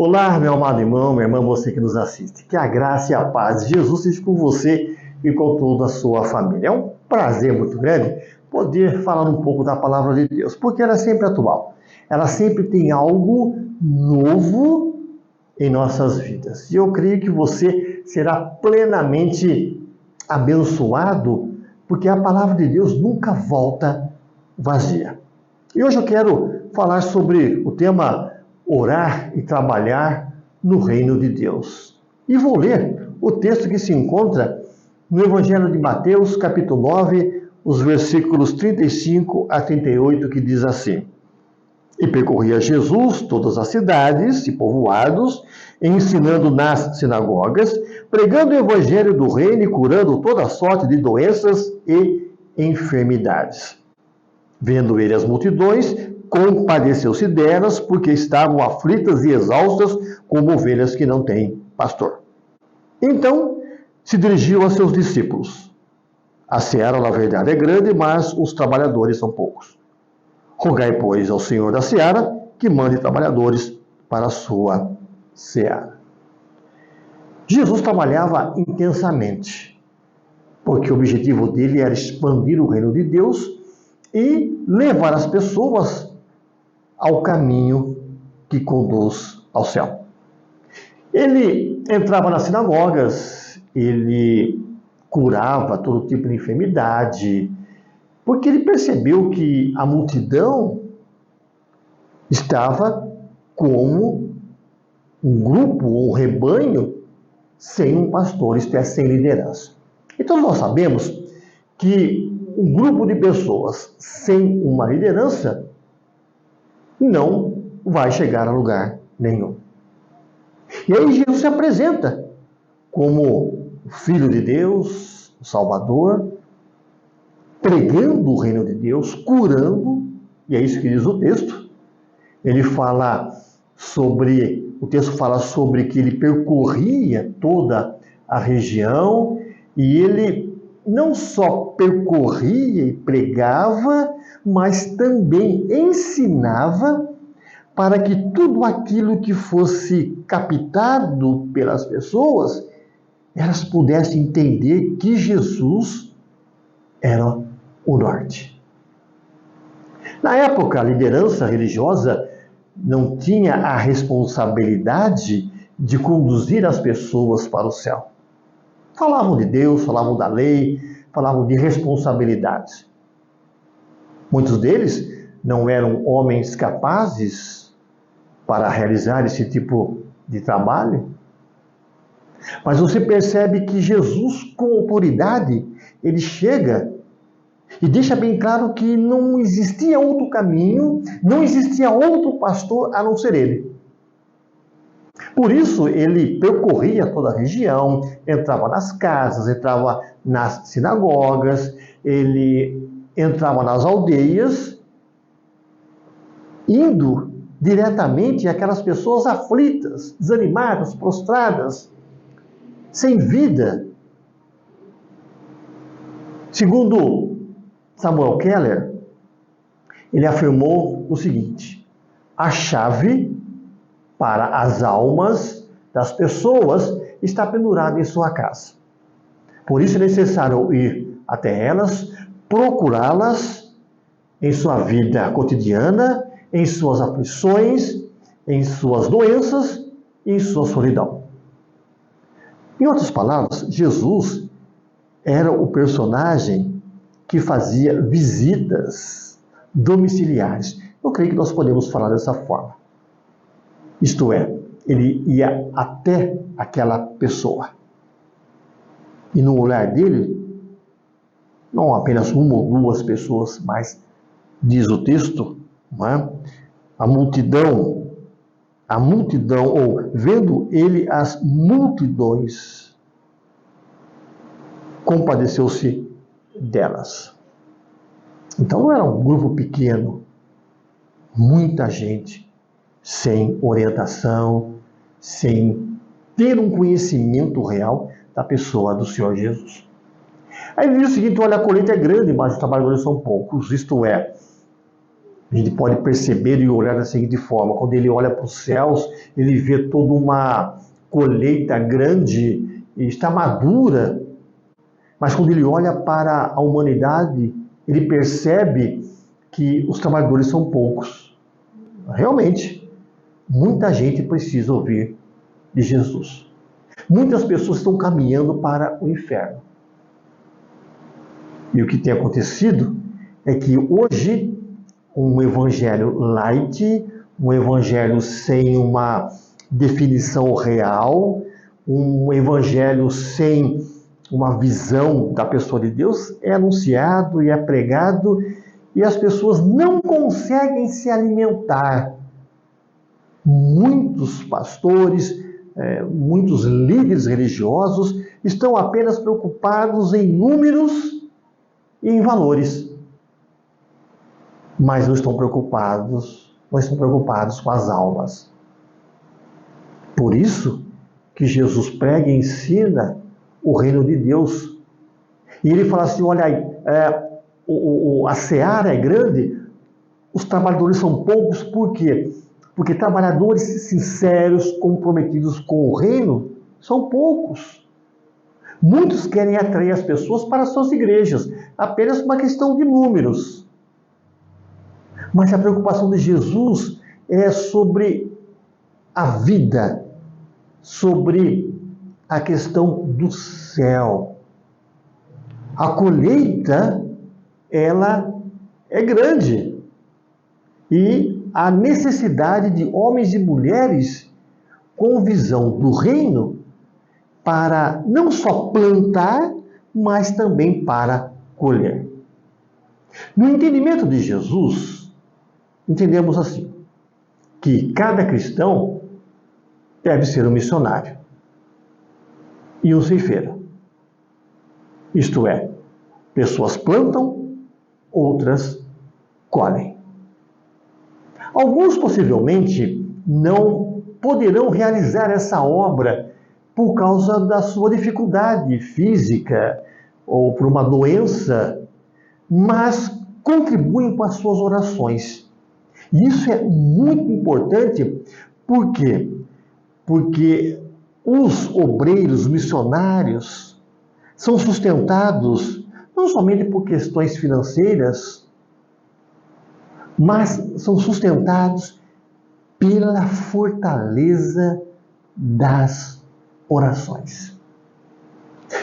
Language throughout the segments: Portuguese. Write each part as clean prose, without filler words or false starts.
Olá, meu amado irmão, minha irmã, você que nos assiste. Que a graça e a paz de Jesus seja com você e com toda a sua família. É um prazer muito grande poder falar um pouco da palavra de Deus, porque ela é sempre atual. Ela sempre tem algo novo em nossas vidas. E eu creio que você será plenamente abençoado, porque a palavra de Deus nunca volta vazia. E hoje eu quero falar sobre o tema orar e trabalhar no reino de Deus. E vou ler o texto que se encontra no Evangelho de Mateus, capítulo 9, os versículos 35 a 38, que diz assim: E percorria Jesus todas as cidades e povoados, ensinando nas sinagogas, pregando o evangelho do reino e curando toda sorte de doenças e enfermidades. Vendo ele as multidões, compadeceu-se delas, porque estavam aflitas e exaustas, como ovelhas que não têm pastor. Então se dirigiu a seus discípulos: A seara, na verdade, é grande, mas os trabalhadores são poucos. Rogai, pois, ao Senhor da seara que mande trabalhadores para a sua seara. Jesus trabalhava intensamente, porque o objetivo dele era expandir o reino de Deus e levar as pessoas ao caminho que conduz ao céu. Ele entrava nas sinagogas, ele curava todo tipo de enfermidade, porque ele percebeu que a multidão estava como um grupo, um rebanho, sem um pastor, isto é, sem liderança. Então nós sabemos que um grupo de pessoas sem uma liderança não vai chegar a lugar nenhum. E aí Jesus se apresenta como o Filho de Deus, o Salvador, pregando o reino de Deus, curando, e é isso que diz o texto. O texto fala sobre que ele percorria toda a região e ele não só percorria e pregava, mas também ensinava para que tudo aquilo que fosse captado pelas pessoas, elas pudessem entender que Jesus era o norte. Na época, a liderança religiosa não tinha a responsabilidade de conduzir as pessoas para o céu. Falavam de Deus, falavam da lei, falavam de responsabilidades. Muitos deles não eram homens capazes para realizar esse tipo de trabalho. Mas você percebe que Jesus, com autoridade, ele chega e deixa bem claro que não existia outro caminho, não existia outro pastor a não ser ele. Por isso, ele percorria toda a região, entrava nas casas, entrava nas sinagogas, ele entrava nas aldeias, indo diretamente àquelas pessoas aflitas, desanimadas, prostradas, sem vida. Segundo Samuel Keller, ele afirmou o seguinte: a chave para as almas das pessoas está pendurada em sua casa. Por isso é necessário ir até elas, procurá-las em sua vida cotidiana, em suas aflições, em suas doenças e em sua solidão. Em outras palavras, Jesus era o personagem que fazia visitas domiciliares. Eu creio que nós podemos falar dessa forma. Isto é, ele ia até aquela pessoa. E no olhar dele, não apenas uma ou duas pessoas, mas, diz o texto, não é? a multidão, ou vendo ele as multidões, compadeceu-se delas. Então não era um grupo pequeno, muita gente, sem orientação, sem ter um conhecimento real da pessoa do Senhor Jesus. Aí ele diz o seguinte: olha, a colheita é grande, mas os trabalhadores são poucos. Isto é, A gente pode perceber e olhar da seguinte forma: quando ele olha para os céus, ele vê toda uma colheita grande e está madura, mas quando ele olha para a humanidade, ele percebe que os trabalhadores são poucos. Realmente, muita gente precisa ouvir de Jesus. Muitas pessoas estão caminhando para o inferno. E o que tem acontecido é que hoje um evangelho light, um evangelho sem uma definição real, um evangelho sem uma visão da pessoa de Deus é anunciado e é pregado e as pessoas não conseguem se alimentar. Muitos pastores, muitos líderes religiosos estão apenas preocupados em números e em valores, mas não estão preocupados com as almas. Por isso que Jesus prega e ensina o reino de Deus. E ele fala assim: olha aí, a seara é grande, os trabalhadores são poucos, por quê? Porque trabalhadores sinceros, comprometidos com o reino, são poucos. Muitos querem atrair as pessoas para suas igrejas, apenas uma questão de números. Mas a preocupação de Jesus é sobre a vida, sobre a questão do céu. A colheita, ela é grande. E a necessidade de homens e mulheres com visão do reino para não só plantar, mas também para colher. No entendimento de Jesus, entendemos assim, que cada cristão deve ser um missionário e um ceifeiro. Isto é, pessoas plantam, outras colhem. Alguns possivelmente não poderão realizar essa obra por causa da sua dificuldade física ou por uma doença, mas contribuem com as suas orações. E isso é muito importante, por quê? Porque os obreiros missionários são sustentados não somente por questões financeiras, mas são sustentados pela fortaleza das orações.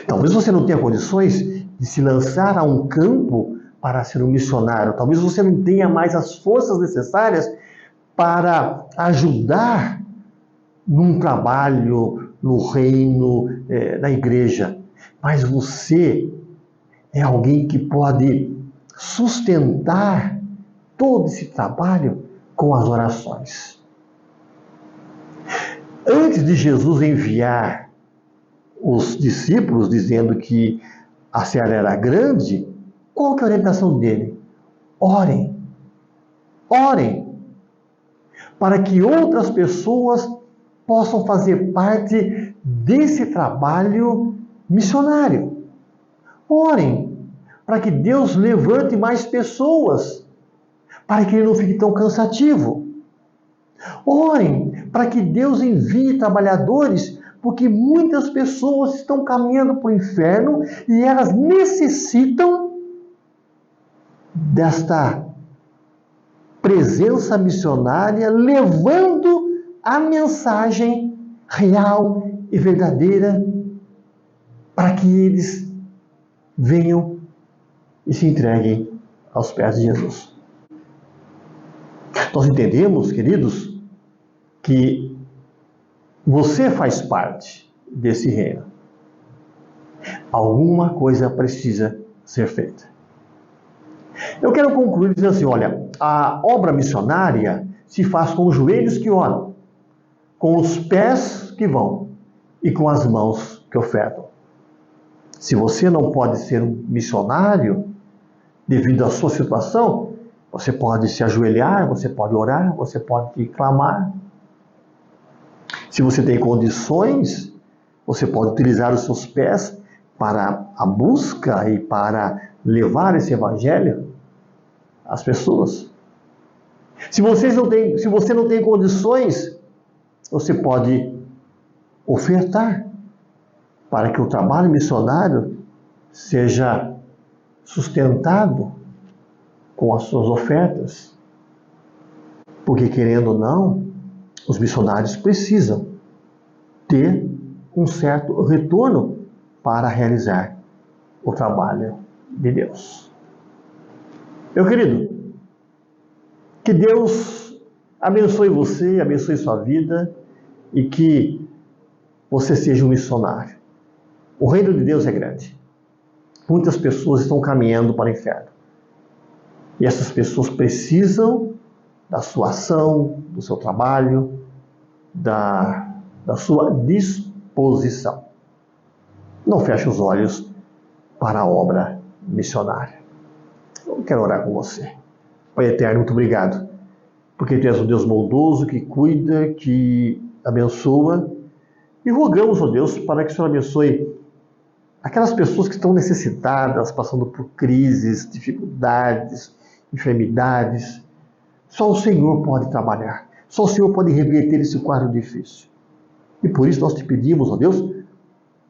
Talvez você não tenha condições de se lançar a um campo para ser um missionário. Talvez você não tenha mais as forças necessárias para ajudar num trabalho, no reino, na igreja. Mas você é alguém que pode sustentar todo esse trabalho com as orações. Antes de Jesus enviar os discípulos dizendo que a seara era grande, qual que é a orientação dele? Orem. Orem. Para que outras pessoas possam fazer parte desse trabalho missionário. Orem. Para que Deus levante mais pessoas. Para que ele não fique tão cansativo. Orem para que Deus envie trabalhadores, porque muitas pessoas estão caminhando para o inferno e elas necessitam desta presença missionária, levando a mensagem real e verdadeira para que eles venham e se entreguem aos pés de Jesus. Nós entendemos, queridos, que você faz parte desse reino. Alguma coisa precisa ser feita. Eu quero concluir dizendo assim, olha, a obra missionária se faz com os joelhos que oram, com os pés que vão e com as mãos que ofertam. Se você não pode ser um missionário devido à sua situação, você pode se ajoelhar, você pode orar, você pode clamar. Se você tem condições, você pode utilizar os seus pés para a busca e para levar esse evangelho às pessoas. Se você não tem condições, você pode ofertar para que o trabalho missionário seja sustentado com as suas ofertas. Porque, querendo ou não, os missionários precisam ter um certo retorno para realizar o trabalho de Deus. Meu querido, que Deus abençoe você, abençoe sua vida e que você seja um missionário. O reino de Deus é grande. Muitas pessoas estão caminhando para o inferno. E essas pessoas precisam da sua ação, do seu trabalho, da sua disposição. Não feche os olhos para a obra missionária. Eu quero orar com você. Pai eterno, muito obrigado, porque Tu és um Deus bondoso, que cuida, que abençoa. E rogamos, ó Deus, para que o Senhor abençoe aquelas pessoas que estão necessitadas, passando por crises, dificuldades, enfermidades. Só o Senhor pode trabalhar. Só o Senhor pode reverter esse quadro difícil. E por isso nós te pedimos, ó Deus,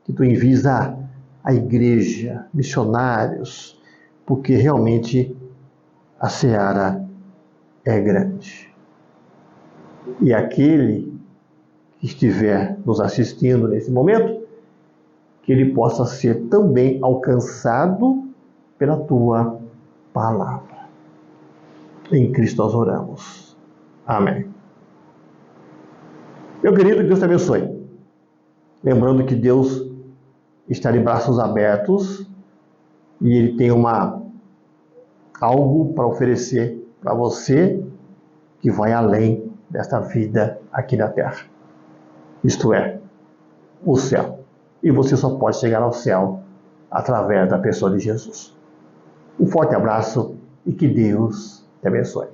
que Tu envies a igreja, missionários, porque realmente a seara é grande. E aquele que estiver nos assistindo nesse momento, que ele possa ser também alcançado pela Tua palavra. Em Cristo nós oramos. Amém. Meu querido, que Deus te abençoe. Lembrando que Deus está de braços abertos e Ele tem algo para oferecer para você que vai além desta vida aqui na terra. Isto é, o céu. E você só pode chegar ao céu através da pessoa de Jesus. Um forte abraço e que Deus te abençoe.